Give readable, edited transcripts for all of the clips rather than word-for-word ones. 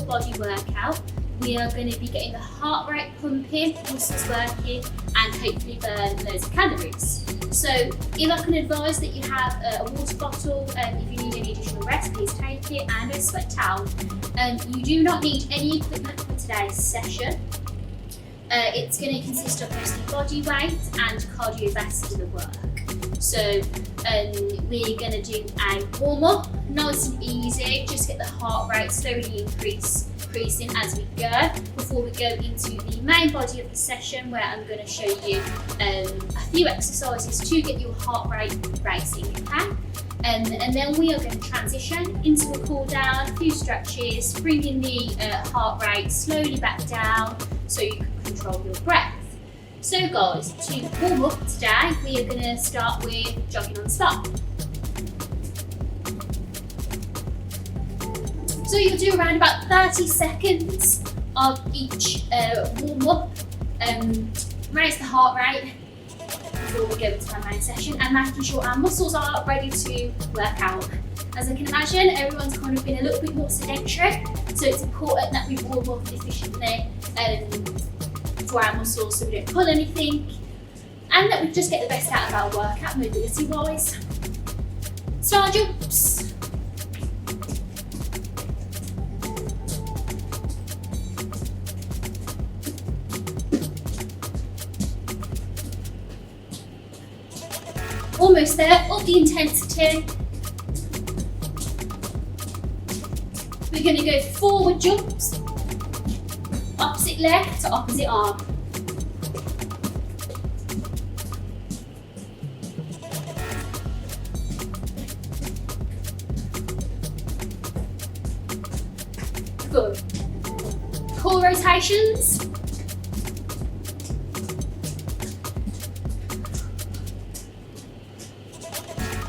body workout, we are going to be getting the heart rate pumping, muscles working, and hopefully burn loads of calories. So if I can advise that you have a water bottle, if you need any additional rest, please take it, and a sweat towel. You do not need any equipment for today's session. It's going to consist of mostly body weight and cardiovascular work. So we're going to do a warm up, nice and easy, just get the heart rate slowly increasing as we go, before we go into the main body of the session, where I'm going to show you a few exercises to get your heart rate racing, okay? And then we are going to transition into a cool down, a few stretches, bringing the heart rate slowly back down so you can control your breath. So guys, to warm up today, we are going to start with jogging on the spot. So you'll do around about 30 seconds of each warm up, raise the heart rate before we go into our main session, and making sure our muscles are ready to work out. As I can imagine, everyone's kind of been a little bit more sedentary, so it's important that we warm up efficiently for our muscles so we don't pull anything, and that we just get the best out of our workout mobility wise. Star jumps. Almost there, up the intensity. We're going to go forward jumps, opposite leg to opposite arm. Good. Core rotations.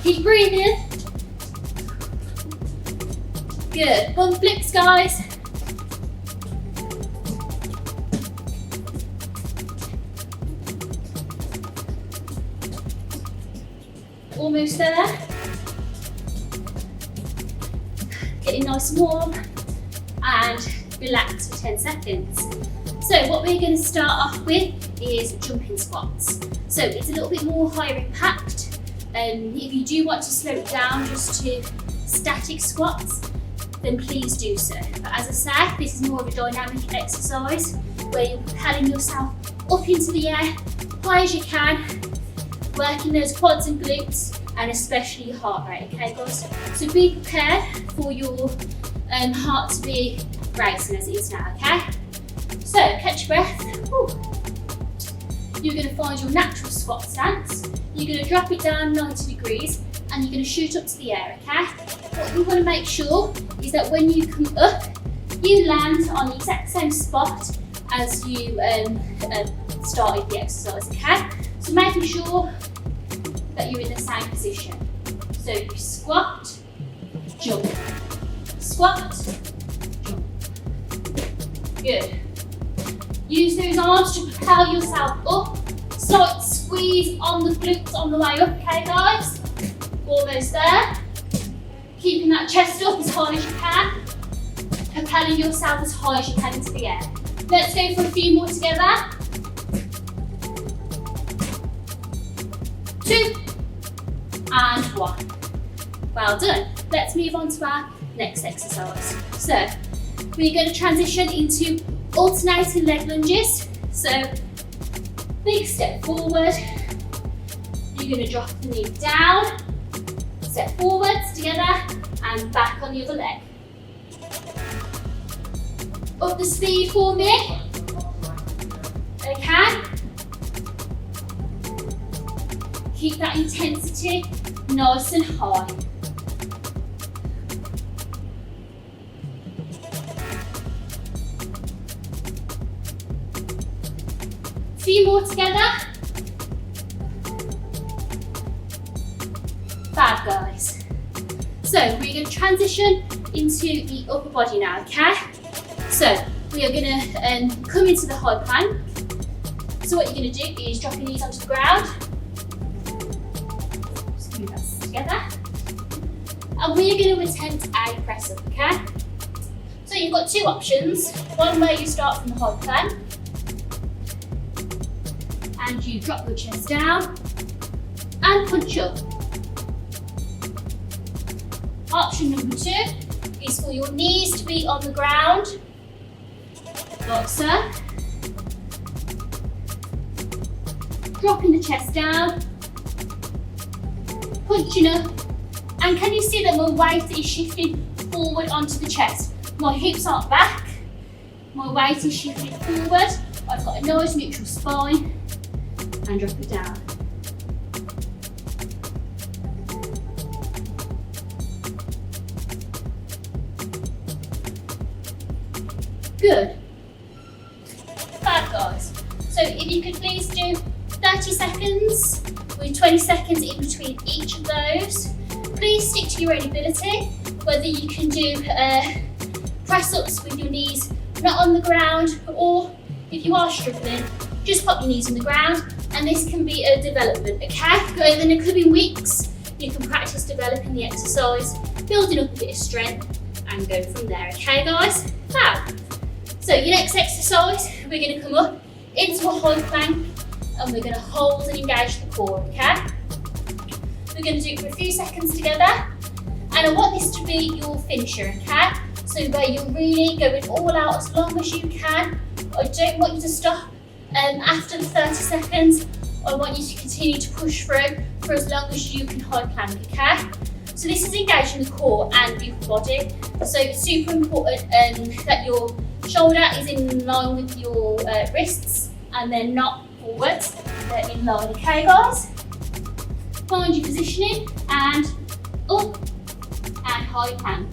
Keep breathing. Good. Bum flicks, guys. Almost there. Getting nice and warm, and relax for 10 seconds. So what we're going to start off with is jumping squats. So it's a little bit more higher impact. If you do want to slow it down just to static squats, then please do so. But as I say, this is more of a dynamic exercise where you're propelling yourself up into the air, high as you can, working those quads and glutes, and especially your heart rate, okay guys? So be prepared for your heart to be racing as it is now, okay? So catch your breath. Woo. You're going to find your natural squat stance. You're going to drop it down 90 degrees and you're going to shoot up to the air, okay? What you want to make sure is that when you come up, you land on the exact same spot as you started the exercise, okay? So making sure that you're in the same position. So you squat, jump, squat, jump. Good. Use those arms to propel yourself up. Slight squeeze on the glutes on the way up, okay guys? Almost there. Keeping that chest up as high as you can. Propelling yourself as high as you can into the air. Let's go for a few more together. 2 and 1. Well done. Let's move on to our next exercise. So we're going to transition into alternating leg lunges. So big step forward. You're going to drop the knee down, step forwards together, and back on the other leg. Up the speed for me. Okay. Keep that intensity nice and high. Few more together. Fab, guys. So we're going to transition into the upper body now, okay? So we are going to come into the high plank. So what you're going to do is drop your knees onto the ground. Screw that together. And we're going to attempt a press up, okay? So you've got two options. One where you start from the high plank and you drop your chest down and punch up. Option number 2 is for your knees to be on the ground, like so. Dropping the chest down, punching up, and can you see that my weight is shifting forward onto the chest? My hips aren't back, my weight is shifting forward. I've got a nice neutral spine, and drop it down. Good. Fab, guys. So if you could please do 30 seconds with 20 seconds in between each of those. Please stick to your own ability, whether you can do press-ups with your knees not on the ground, or if you are struggling, just pop your knees on the ground, and this can be a development, okay? Over the coming weeks, you can practice developing the exercise, building up a bit of strength, and go from there, okay guys? Fab. So your next exercise, we're going to come up into a high plank, and we're going to hold and engage the core, okay? We're going to do it for a few seconds together, and I want this to be your finisher, okay? So where you're really going all out as long as you can. I don't want you to stop after the 30 seconds. I want you to continue to push through for as long as you can high plank, okay? So this is engaging the core and your body. So it's super important that your shoulder is in line with your wrists, and they're not forward, they're in line, okay guys? Find your positioning, and up, and high plank.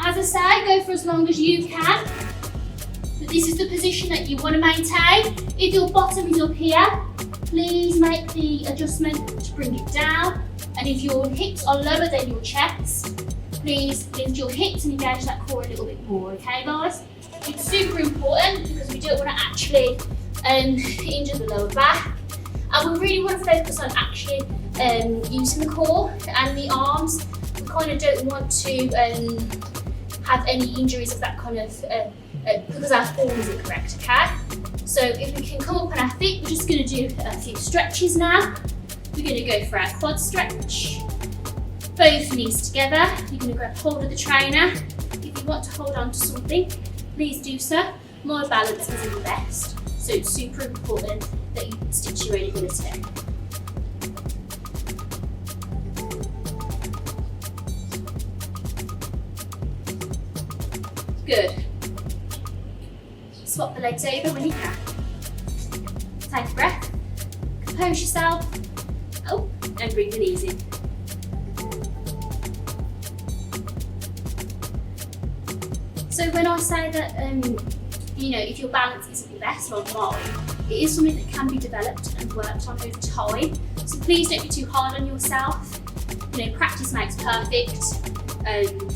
As I say, go for as long as you can, but this is the position that you want to maintain. If your bottom is up here, please make the adjustment to bring it down, and if your hips are lower than your chest, please lift your hips and engage that core a little bit more, okay guys? It's super important because we don't want to actually injure the lower back, and we really want to focus on actually using the core and the arms. We kind of don't want to have any injuries of that kind of, because our form isn't correct, okay? So if we can come up on our feet, we're just going to do a few stretches now. We're going to go for our quad stretch. Both knees together. You're going to grab hold of the trainer. If you want to hold on to something, please do so. My balance isn't the best, so it's super important that you stick to your own ability. Good. Swap the legs over when you can. Take a breath. Compose yourself. Oh, and bring the knees in. So when I say that, if your balance isn't the best, like mine, it is something that can be developed and worked on over time. So please don't be too hard on yourself. Practice makes perfect.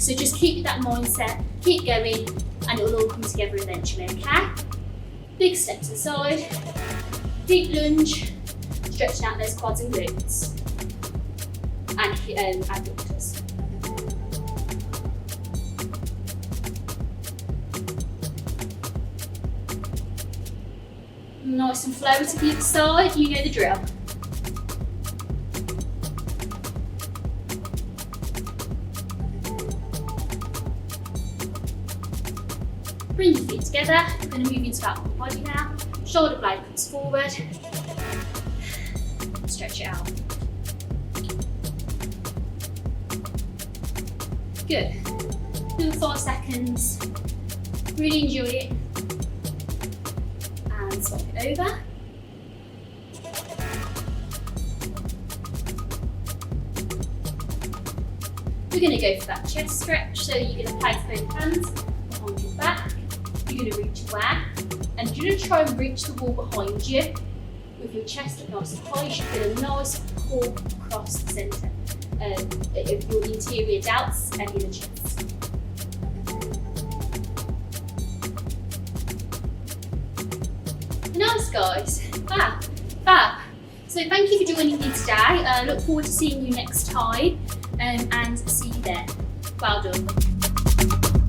So just keep that mindset, keep going, and it will all come together eventually, okay? Big step to the side, deep lunge, stretching out those quads and glutes, and adductors. Nice and flow to the other side, you know the drill. Bring your feet together. We're going to move into our upper body now. Shoulder blade comes forward. Stretch it out. Good. Do 5 seconds. Really enjoy it. And swap it over. We're going to go for that chest stretch. So you're going to place both hands behind your back. You're going to reach away, and you're going to try and reach the wall behind you with your chest up nice and high. You should feel a nice pull across the centre of your interior delts and inner chest. Nice guys, fab. So thank you for joining me today. Look forward to seeing you next time and see you there. Well done.